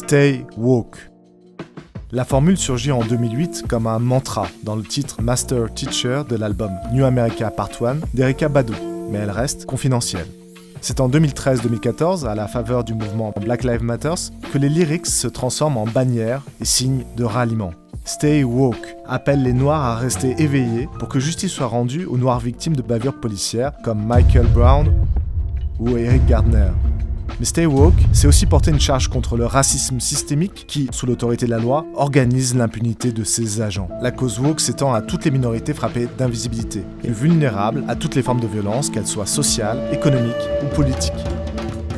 Stay woke. La formule surgit en 2008 comme un mantra dans le titre Master Teacher de l'album New America Part 1 d'Erykah Badu, mais elle reste confidentielle. C'est en 2013-2014, à la faveur du mouvement Black Lives Matter, que les lyrics se transforment en bannières et signes de ralliement. Stay woke appelle les Noirs à rester éveillés pour que justice soit rendue aux Noirs victimes de bavures policières comme Michael Brown ou Eric Gardner. Mais Stay woke, c'est aussi porter une charge contre le racisme systémique qui, sous l'autorité de la loi, organise l'impunité de ses agents. La cause woke s'étend à toutes les minorités frappées d'invisibilité et vulnérables à toutes les formes de violence, qu'elles soient sociales, économiques ou politiques.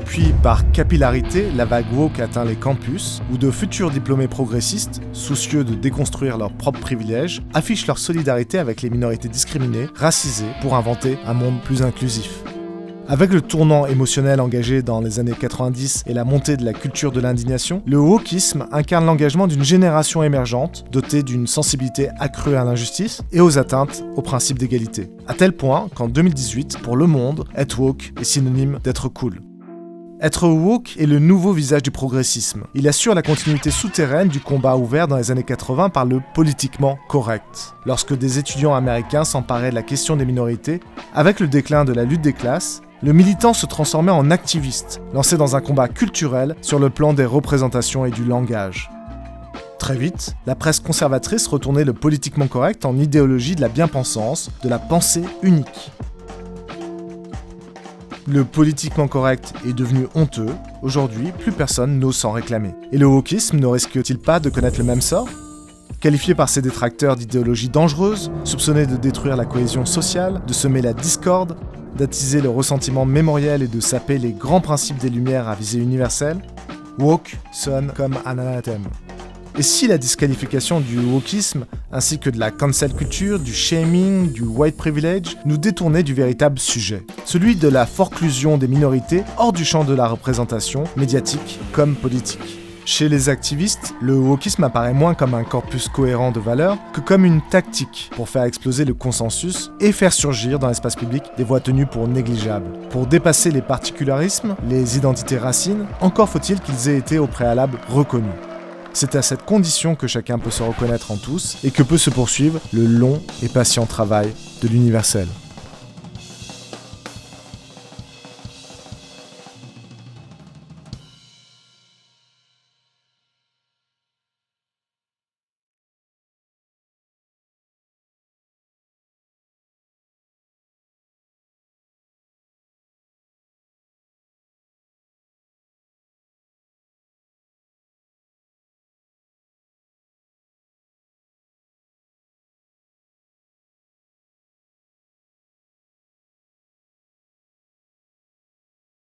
Puis, par capillarité, la vague woke atteint les campus, où de futurs diplômés progressistes, soucieux de déconstruire leurs propres privilèges, affichent leur solidarité avec les minorités discriminées, racisées, pour inventer un monde plus inclusif. Avec le tournant émotionnel engagé dans les années 90 et la montée de la culture de l'indignation, le wokisme incarne l'engagement d'une génération émergente, dotée d'une sensibilité accrue à l'injustice et aux atteintes aux principes d'égalité. À tel point qu'en 2018, pour Le Monde, être woke est synonyme d'être cool. Être woke est le nouveau visage du progressisme. Il assure la continuité souterraine du combat ouvert dans les années 80 par le politiquement correct. Lorsque des étudiants américains s'emparaient de la question des minorités, avec le déclin de la lutte des classes, le militant se transformait en activiste, lancé dans un combat culturel sur le plan des représentations et du langage. Très vite, la presse conservatrice retournait le politiquement correct en idéologie de la bien-pensance, de la pensée unique. Le politiquement correct est devenu honteux. Aujourd'hui, plus personne n'ose s'en réclamer. Et le wokisme ne risque-t-il pas de connaître le même sort ? Qualifié par ses détracteurs d'idéologie dangereuse, soupçonné de détruire la cohésion sociale, de semer la discorde, d'attiser le ressentiment mémoriel et de saper les grands principes des Lumières à visée universelle, woke sonne comme un anathème. Et si la disqualification du wokisme, ainsi que de la cancel culture, du shaming, du white privilege, nous détournait du véritable sujet, celui de la forclusion des minorités hors du champ de la représentation, médiatique comme politique. Chez les activistes, le wokisme apparaît moins comme un corpus cohérent de valeurs que comme une tactique pour faire exploser le consensus et faire surgir dans l'espace public des voix tenues pour négligeables. Pour dépasser les particularismes, les identités racines, encore faut-il qu'ils aient été au préalable reconnus. C'est à cette condition que chacun peut se reconnaître en tous et que peut se poursuivre le long et patient travail de l'universel.